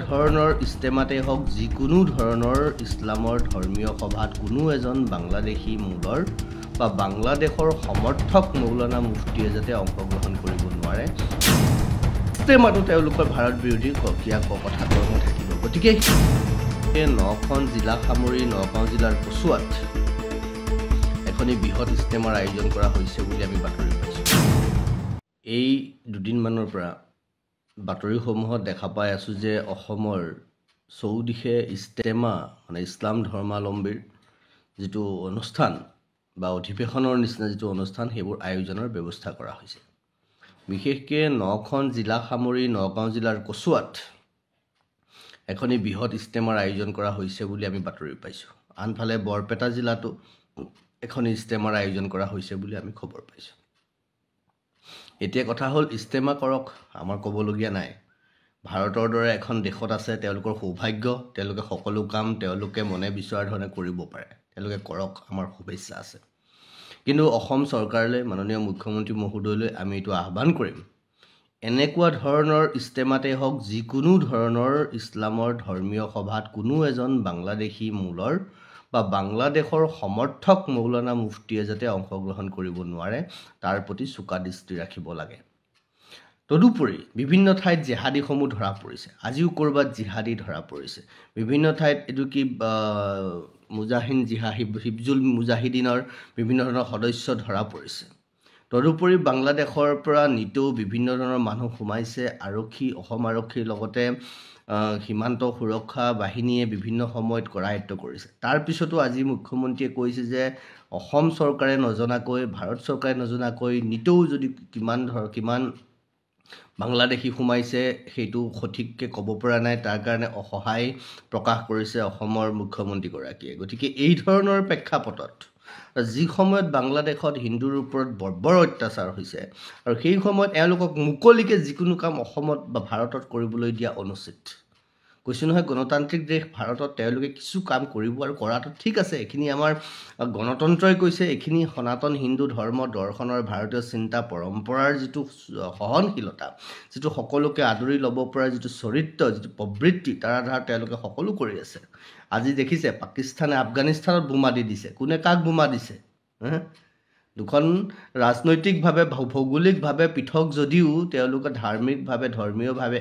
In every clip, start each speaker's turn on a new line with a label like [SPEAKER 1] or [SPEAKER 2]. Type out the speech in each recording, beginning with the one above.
[SPEAKER 1] ধৰণৰ ইস্তেমাতে হওক যিকোনো ধৰণৰ ইছলামৰ ধৰ্মীয় সভাত কোনো এজন বাংলাদেশী মূলৰ বা বাংলাদেশৰ সমৰ্থক মৌলানা মুফতিয়ে যাতে অংশগ্ৰহণ কৰিব নোৱাৰে ইস্তেমাটো তেওঁলোকৰ ভাৰত বিৰোধী কথা কৰ্ম থাকিব। গতিকে এই 9খন জিলা সামৰি নগাঁও জিলাৰ কচুৱাত এখনি বৃহৎ ইস্তেমাৰ আয়োজন কৰা হৈছে বুলি আমি বাতৰি পাইছোঁ। এই দুদিনমানৰ পৰা বাতৰিসমূহত দেখা পাই আছোঁ যে অসমৰ চৌদিশে ইস্তেমা মানে ইছলাম ধৰ্মাৱলম্বীৰ যিটো অনুষ্ঠান বা অধিৱেশনৰ নিচিনা যিটো অনুষ্ঠান সেইবোৰ আয়োজনৰ ব্যৱস্থা কৰা হৈছে। বিশেষকৈ 9খন জিলা সামৰি নগাঁও জিলাৰ কচুৱাত এখনি বৃহৎ ইস্তেমাৰ আয়োজন কৰা হৈছে বুলি আমি বাতৰি পাইছোঁ। আনফালে বৰপেটা জিলাতো এখনি ইস্তেমাৰ আয়োজন কৰা হৈছে বুলি আমি খবৰ পাইছোঁ। এতিয়া কথা হ'ল ইস্তেমা কৰক, আমাৰ ক'বলগীয়া নাই। ভাৰতৰ দৰে এখন দেশত আছে, তেওঁলোকৰ সৌভাগ্য, তেওঁলোকে সকলো কাম তেওঁলোকে মনে বিচৰা ধৰণে কৰিব পাৰে, তেওঁলোকে কৰক, আমাৰ শুভেচ্ছা আছে। কিন্তু অসম চৰকাৰলৈ, মাননীয় মুখ্যমন্ত্ৰী মহোদয়লৈ আমি এইটো আহ্বান কৰিম, এনেকুৱা ধৰণৰ ইস্তেমাতে হওক যিকোনো ধৰণৰ ইছলামৰ ধৰ্মীয় সভাত কোনো এজন বাংলাদেশী মূলৰ বা বাংলাদেশৰ সমৰ্থক মৌলানা মুফতিয়ে যাতে অংশগ্ৰহণ কৰিব নোৱাৰে তাৰ প্ৰতি চোকা দৃষ্টি ৰাখিব লাগে। তদুপৰি বিভিন্ন ঠাইত জেহাদীসমূহ ধৰা পৰিছে, আজিও ক'ৰবাত জিহাদী ধৰা পৰিছে, বিভিন্ন ঠাইত এইটো কি হিবজুল মুজাহিদিনৰ বিভিন্ন ধৰণৰ সদস্য ধৰা পৰিছে। তদুপৰি বাংলাদেশৰ পৰা নিতৌ বিভিন্ন ধৰণৰ মানুহ সোমাইছে। আৰক্ষী, অসম আৰক্ষীৰ লগতে সীমান্ত সুৰক্ষা বাহিনীয়ে বিভিন্ন সময়ত কৰায়ত্ব কৰিছে। তাৰপিছতো আজি মুখ্যমন্ত্ৰীয়ে কৈছে যে অসম চৰকাৰে নজনাকৈ, ভাৰত চৰকাৰে নজনাকৈ নিতৌ যদি কিমান বাংলাদেশী সোমাইছে সেইটো সঠিককৈ ক'ব পৰা নাই, তাৰ কাৰণে অসহায় প্ৰকাশ কৰিছে অসমৰ মুখ্যমন্ত্ৰীগৰাকীয়ে। গতিকে এই ধৰণৰ প্ৰেক্ষাপটত যি সময়ত বাংলাদেশত হিন্দুৰ ওপৰত বৰ্বৰ অত্যাচাৰ হৈছে আৰু সেই সময়ত এওঁলোকক মুকলিকৈ যিকোনো কাম অসমত বা ভাৰতত কৰিবলৈ দিয়া অনুচিত। কৈছোঁ নহয়, গণতান্ত্ৰিক দেশ ভাৰতত তেওঁলোকে কিছু কাম কৰিব আৰু কৰাটো ঠিক আছে, এইখিনি আমাৰ গণতন্ত্ৰই কৈছে, এইখিনি সনাতন হিন্দু ধৰ্ম দৰ্শনৰ ভাৰতীয় চিন্তা পৰম্পৰাৰ যিটো সহনশীলতা, যিটো সকলোকে আদৰি ল'ব পৰা যিটো চৰিত্ৰ, যিটো প্ৰবৃত্তি, তাৰ আধাৰত তেওঁলোকে সকলো কৰি আছে। আজি দেখিছে পাকিস্তানে আফগানিস্তানত বোমা দি দিছে, কোনে কাক বোমা দিছে? দুখন ৰাজনৈতিকভাৱে ভৌগোলিকভাৱে পৃথক যদিও তেওঁলোকে ধাৰ্মিকভাৱে ধৰ্মীয়ভাৱে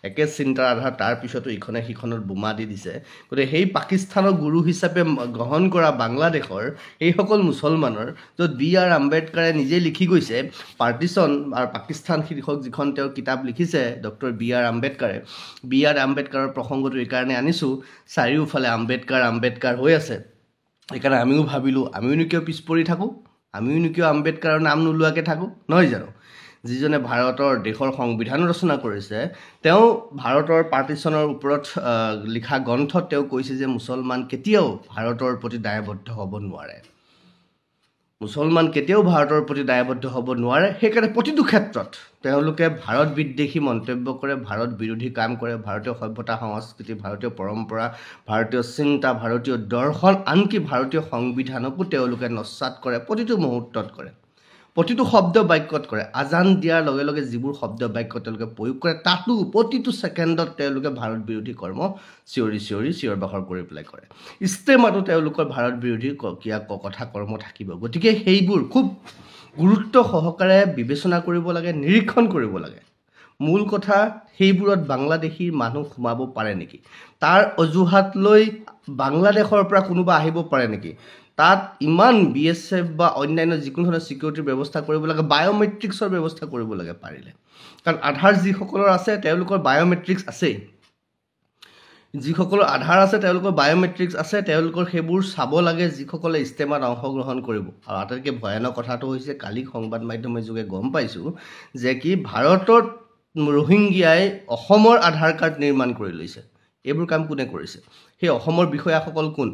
[SPEAKER 1] একে চিন্তাৰ আধাৰত তাৰপিছতো ইখনে সিখনত বোমা দি দিছে। গতিকে সেই পাকিস্তানৰ গুৰু হিচাপে গ্ৰহণ কৰা বাংলাদেশৰ এইসকল মুছলমানৰ, য'ত B.R. আম্বেদকাৰে নিজে লিখি গৈছে পাৰ্টিশ্যন আৰু পাকিস্তান শীৰ্ষক যিখন তেওঁ কিতাপ লিখিছে ডক্টৰ B.R. আম্বেদকাৰে। B.R. আম্বেদকাৰৰ প্ৰসংগটো এইকাৰণে আনিছোঁ, চাৰিওফালে আম্বেদকাৰ হৈ আছে। সেইকাৰণে আমিও ভাবিলোঁ আমিওনো কিয় পিছ পৰি থাকোঁ, আমিওনো কিয় আম্বেদকাৰৰ নাম নোলোৱাকৈ থাকোঁ, নহয় জানো? যিজনে ভাৰতৰ দেশৰ সংবিধান ৰচনা কৰিছে, তেওঁ ভাৰতৰ পাৰ্টিশ্যনৰ ওপৰত লিখা গ্ৰন্থত তেওঁ কৈছে যে মুছলমান কেতিয়াও ভাৰতৰ প্ৰতি দায়বদ্ধ হ'ব নোৱাৰে, মুছলমান কেতিয়াও ভাৰতৰ প্ৰতি দায়বদ্ধ হ'ব নোৱাৰে। সেইকাৰণে প্ৰতিটো ক্ষেত্ৰত তেওঁলোকে ভাৰত বিদ্বেষী মন্তব্য কৰে, ভাৰত বিৰোধী কাম কৰে, ভাৰতীয় সভ্যতা সংস্কৃতি, ভাৰতীয় পৰম্পৰা, ভাৰতীয় চিন্তা, ভাৰতীয় দৰ্শন, আনকি ভাৰতীয় সংবিধানকো তেওঁলোকে নস্যাৎ কৰে, প্ৰতিটো মুহূৰ্তত কৰে, প্ৰতিটো শব্দ বাক্যত কৰে। আজান দিয়াৰ লগে লগে যিবোৰ শব্দ বাক্য তেওঁলোকে প্ৰয়োগ কৰে, তাতো প্ৰতিটো ছেকেণ্ডত তেওঁলোকে ভাৰত বিৰোধী কৰ্ম চিঞৰ বাখৰ কৰি পেলাই কৰে। ইস্তেমাতো তেওঁলোকৰ ভাৰত বিৰোধী কথা কৰ্ম থাকিব। গতিকে সেইবোৰ খুব গুৰুত্ব সহকাৰে বিবেচনা কৰিব লাগে, নিৰীক্ষণ কৰিব লাগে। মূল কথা সেইবোৰত বাংলাদেশীৰ মানুহ সোমাব পাৰে নেকি, তাৰ অজুহাত লৈ বাংলাদেশৰ পৰা কোনোবা আহিব পাৰে নেকি, তাত ইমান BSF বা অন্যান্য যিকোনো ধৰণৰ ছিকিউৰিটিৰ ব্যৱস্থা কৰিব লাগে, বায়'মেট্ৰিক্সৰ ব্যৱস্থা কৰিব লাগে পাৰিলে। কাৰণ আধাৰ যিসকলৰ আছে তেওঁলোকৰ বায়'মেট্ৰিক্স আছেই, যিসকলৰ আধাৰ আছে তেওঁলোকৰ বায়'মেট্ৰিক্স আছে, তেওঁলোকৰ সেইবোৰ চাব লাগে যিসকলে ইস্তেমাত অংশগ্ৰহণ কৰিব। আৰু আটাইতকৈ ভয়ানক কথাটো হৈছে কালি সংবাদ মাধ্যমৰ যোগে গম পাইছোঁ যে কি ভাৰতত ৰোহিংগিয়াই অসমৰ আধাৰ কাৰ্ড নিৰ্মাণ কৰি লৈছে। এইবোৰ কাম কোনে কৰিছে? সেই অসমৰ বিষয়াসকল কোন?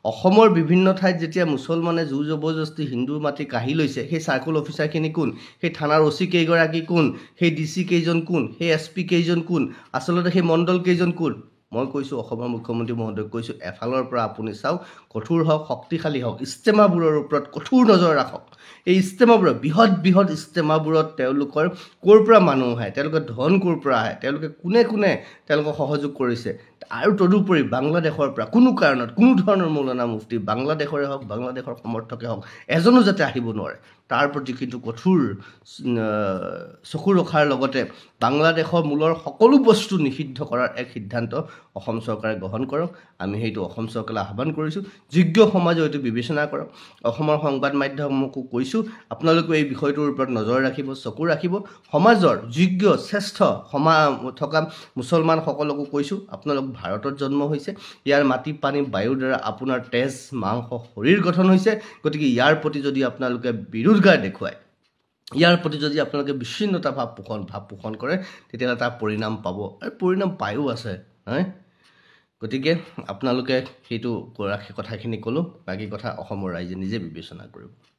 [SPEAKER 1] অসমৰ বিভিন্ন ঠাইত যেতিয়া মুছলমানে জোৰ জবৰদস্তি হিন্দুৰ মাটি কাঢ়ি লৈছে, সেই চাৰ্কুল অফিচাৰখিনি কোন? সেই থানাৰ OC কেইগৰাকী কোন? সেই DC কেইজন কোন? সেই SP কেইজন কোন? আচলতে সেই মণ্ডল কেইজন কোন? মই কৈছোঁ অসমৰ মুখ্যমন্ত্ৰী মহোদয়ক কৈছোঁ এফালৰ পৰা আপুনি চাওক কঠোৰ হওক শক্তিশালী হওক ইষ্টেমাবোৰৰ ওপৰত কঠোৰ নজৰ ৰাখক এই ইষ্টেমাবোৰত বৃহৎ ইষ্টেমাবোৰত তেওঁলোকৰ ক'ৰ পৰা মানুহ আহে তেওঁলোকৰ ধন ক'ৰ পৰা আহে তেওঁলোকে কোনে তেওঁলোকক সহযোগ কৰিছে আৰু তদুপৰি বাংলাদেশৰ পৰা কোনো কাৰণত কোনো ধৰণৰ মৌলানা মুফতি বাংলাদেশৰে হওক বাংলাদেশৰ সমৰ্থকে হওক এজনো যাতে আহিব নোৱাৰে তাৰ প্ৰতি কিন্তু কঠোৰ চকু ৰখাৰ লগতে বাংলাদেশৰ মূলৰ সকলো বস্তু নিষিদ্ধ কৰাৰ এক সিদ্ধান্ত অসম চৰকাৰে গ্ৰহণ কৰক আমি সেইটো অসম চৰকাৰলৈ আহ্বান কৰিছোঁ যোগ্য সমাজে এইটো বিবেচনা কৰক অসমৰ সংবাদ মাধ্যমকো কৈছোঁ আপোনালোকে এই বিষয়টোৰ ওপৰত নজৰ ৰাখিব চকু ৰাখিব সমাজৰ যোগ্য শ্ৰেষ্ঠ থকা মুছলমানসকলকো কৈছোঁ আপোনালোক ভাৰতত জন্ম হৈছে ইয়াৰ মাটি পানী বায়ুৰ দ্বাৰা আপোনাৰ তেজ মাংস শৰীৰ গঠন হৈছে গতিকে ইয়াৰ প্ৰতি যদি আপোনালোকে বিৰোধগাৰ দেখুৱায় ইয়াৰ প্ৰতি যদি আপোনালোকে বিচ্ছিন্নতা ভাৱ পোষণ কৰে তেতিয়াহ'লে তাৰ পৰিণাম পাব আৰু পৰিণাম পায়ো আছে হয় গতিকে আপোনালোকে সেইটো কথাখিনি ক'লোঁ বাকী কথা অসমৰ ৰাইজে নিজে বিবেচনা কৰিব